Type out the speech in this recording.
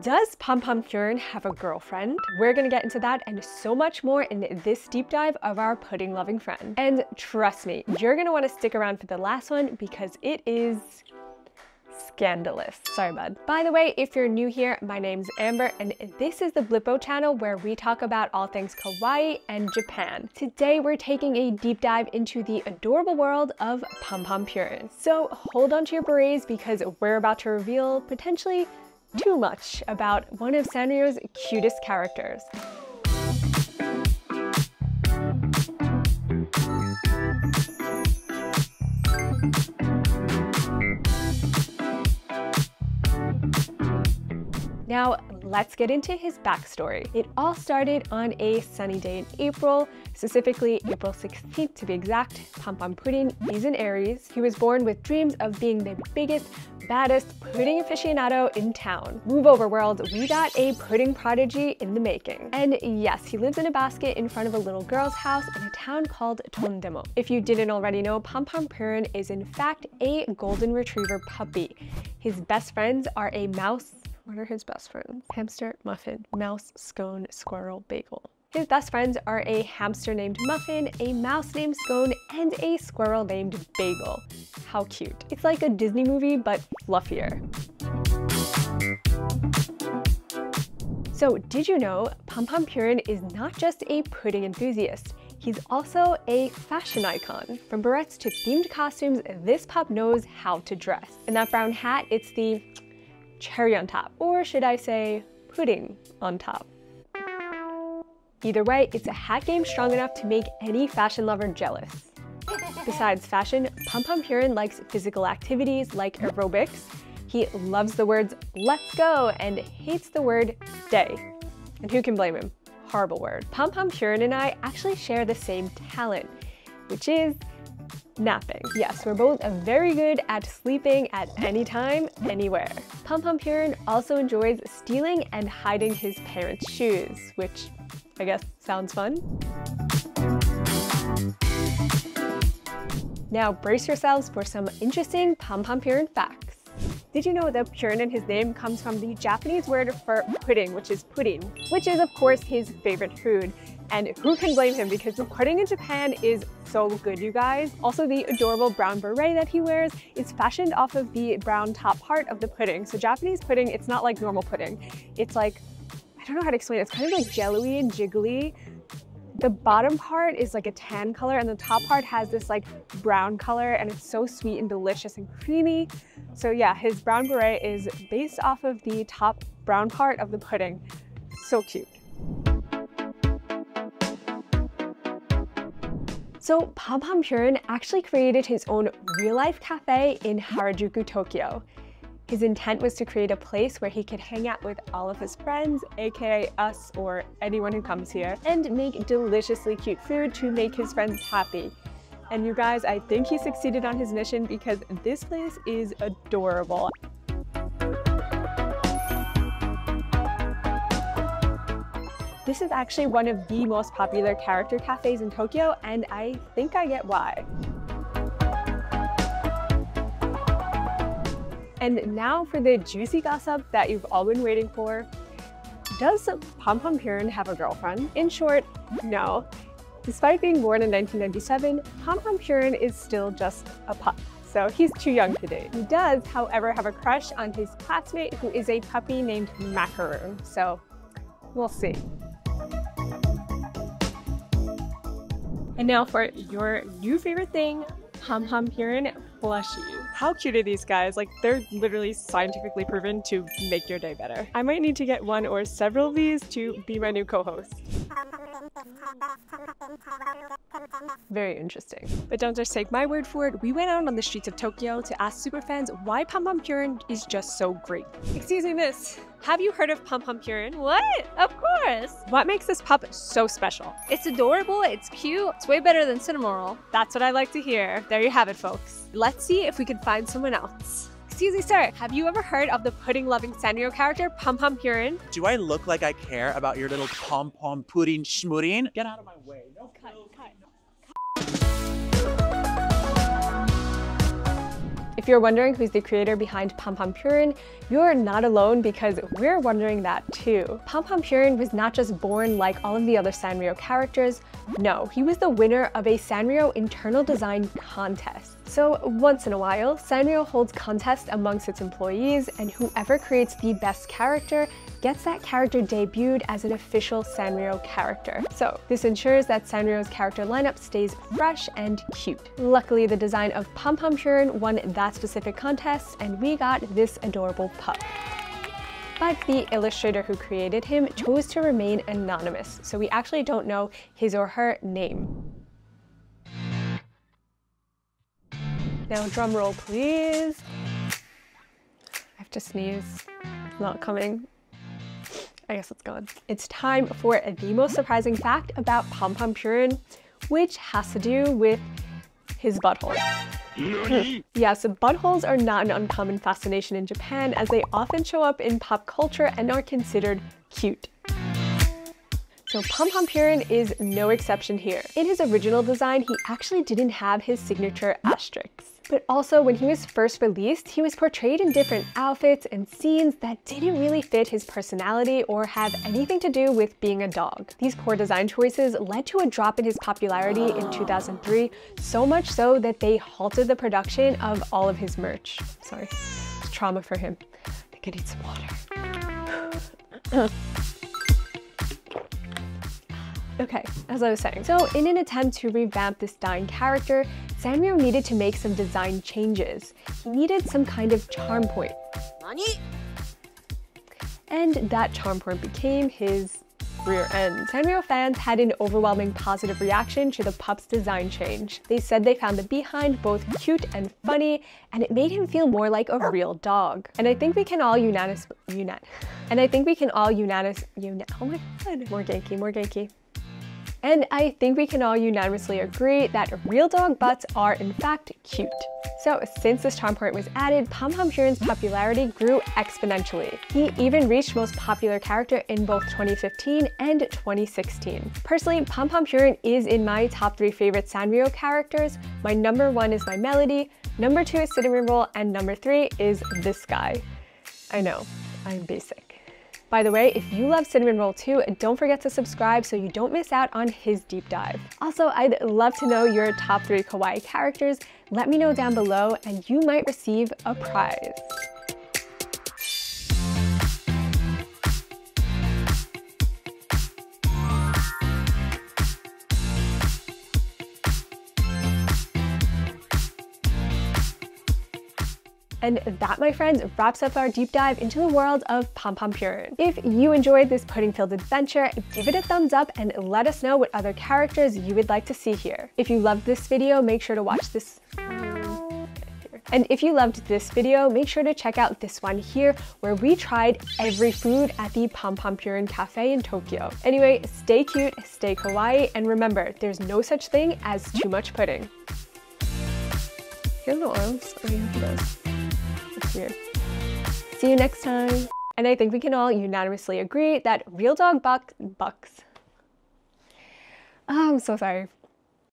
Does Pompompurin have a girlfriend? We're gonna get into that and so much more in this deep dive of our pudding-loving friend. And trust me, you're gonna wanna stick around for the last one because it is scandalous. Sorry, bud. By the way, if you're new here, my name's Amber and this is the Blippo channel where we talk about all things kawaii and Japan. Today, we're taking a deep dive into the adorable world of Pompompurin. So hold on to your berets because we're about to reveal potentially too much about one of Sanrio's cutest characters. Now, let's get into his backstory. It all started on a sunny day in April, specifically April 16th to be exact. Pompompurin is an Aries. He was born with dreams of being the biggest, baddest pudding aficionado in town. Move over, world, we got a pudding prodigy in the making. And yes, he lives in a basket in front of a little girl's house in a town called Tondemo. If you didn't already know, Pompompurin is in fact a golden retriever puppy. His best friends are a mouse. What are his best friends? Hamster, muffin, mouse, scone, squirrel, bagel. His best friends are a hamster named Muffin, a mouse named Scone, and a squirrel named Bagel. How cute. It's like a Disney movie, but fluffier. So did you know Pompompurin is not just a pudding enthusiast? He's also a fashion icon. From barrettes to themed costumes, this pup knows how to dress. In that brown hat, it's the cherry on top, or should I say pudding on top. Either way, it's a hat game strong enough to make any fashion lover jealous. Besides fashion, Pompompurin likes physical activities like aerobics. He loves the words "let's go" and hates the word "stay." And who can blame him? Horrible word. Pompompurin and I actually share the same talent, which is napping. Yes, we're both very good at sleeping at any time, anywhere. Pompompurin also enjoys stealing and hiding his parents' shoes, which I guess sounds fun. Now brace yourselves for some interesting Pompompurin facts. Did you know that Purin in his name comes from the Japanese word for pudding, which is pudding, which is of course his favorite food. And who can blame him because the pudding in Japan is so good, you guys. Also, the adorable brown beret that he wears is fashioned off of the brown top part of the pudding. So Japanese pudding, it's not like normal pudding. It's like, I don't know how to explain it. It's kind of like jelly and jiggly. The bottom part is like a tan color and the top part has this like brown color and it's so sweet and delicious and creamy. So yeah, his brown beret is based off of the top brown part of the pudding. So cute. So Pompompurin actually created his own real-life cafe in Harajuku, Tokyo. His intent was to create a place where he could hang out with all of his friends, aka us or anyone who comes here, and make deliciously cute food to make his friends happy. And you guys, I think he succeeded on his mission because this place is adorable. This is actually one of the most popular character cafes in Tokyo, and I think I get why. And now for the juicy gossip that you've all been waiting for. Does Pompompurin have a girlfriend? In short, no. Despite being born in 1997, Pompompurin is still just a pup, so he's too young to date. He does, however, have a crush on his classmate who is a puppy named Macaroon, so we'll see. And now for your new favorite thing, Pompompurin plushies. How cute are these guys? Like, they're literally scientifically proven to make your day better. I might need to get one or several of these to be my new co-host. Very interesting. But don't just take my word for it. We went out on the streets of Tokyo to ask superfans why Pompompurin is just so great. Excuse me, miss. Have you heard of Pompompurin? What? Of course! What makes this pup so special? It's adorable, it's cute, it's way better than Cinnamoroll. That's what I like to hear. There you have it, folks. Let's see if we can find someone else. Excuse me, sir. Have you ever heard of the pudding-loving Sanrio character, Pompompurin? Do I look like I care about your little pom-pom-pudding schmudding? Get out of my way. No, cut. If you're wondering who's the creator behind Pompompurin, you're not alone because we're wondering that too. Pompompurin was not just born like all of the other Sanrio characters. No, he was the winner of a Sanrio internal design contest. So once in a while, Sanrio holds contests amongst its employees, and whoever creates the best character gets that character debuted as an official Sanrio character. So this ensures that Sanrio's character lineup stays fresh and cute. Luckily, the design of Pompompurin won that specific contest, and we got this adorable pup. But the illustrator who created him chose to remain anonymous, so we actually don't know his or her name. Now drum roll, please. I have to sneeze. It's not coming. I guess it's gone. It's time for the most surprising fact about Pompompurin, which has to do with his butthole. Yeah, so buttholes are not an uncommon fascination in Japan, as they often show up in pop culture and are considered cute. So Pompompurin is no exception here. In his original design, he actually didn't have his signature asterisks. But also, when he was first released, he was portrayed in different outfits and scenes that didn't really fit his personality or have anything to do with being a dog. These poor design choices led to a drop in his popularity in 2003, so much so that they halted the production of all of his merch. Sorry, it's trauma for him. I think I need some water. Okay, as I was saying, so in an attempt to revamp this dying character, Sanrio needed to make some design changes. He needed some kind of charm point. And that charm point became his rear end. Sanrio fans had an overwhelming positive reaction to the pup's design change. They said they found the behind both cute and funny, and it made him feel more like a real dog. And I think we can all oh my god, more Genki. And I think we can all unanimously agree that real dog butts are in fact cute. So since this charm point was added, Pompompurin's popularity grew exponentially. He even reached most popular character in both 2015 and 2016. Personally, Pompompurin is in my top 3 favorite Sanrio characters. My number 1 is my Melody, number 2 is Cinnamon Roll, and number 3 is this guy. I know, I'm basic. By the way, if you love Cinnamon Roll too, don't forget to subscribe so you don't miss out on his deep dive. Also, I'd love to know your top 3 kawaii characters. Let me know down below and you might receive a prize. And that, my friends, wraps up our deep dive into the world of Pompompurin. If you enjoyed this pudding-filled adventure, give it a thumbs up and let us know what other characters you would like to see here. If you loved this video, make sure to watch this. And if you loved this video, make sure to check out this one here, where we tried every food at the Pompompurin Cafe in Tokyo. Anyway, stay cute, stay kawaii, and remember, there's no such thing as too much pudding. He has no arms? Oh yeah, he does. That's weird. See you next time. And I think we can all unanimously agree that real dog bucks. Oh, I'm so sorry.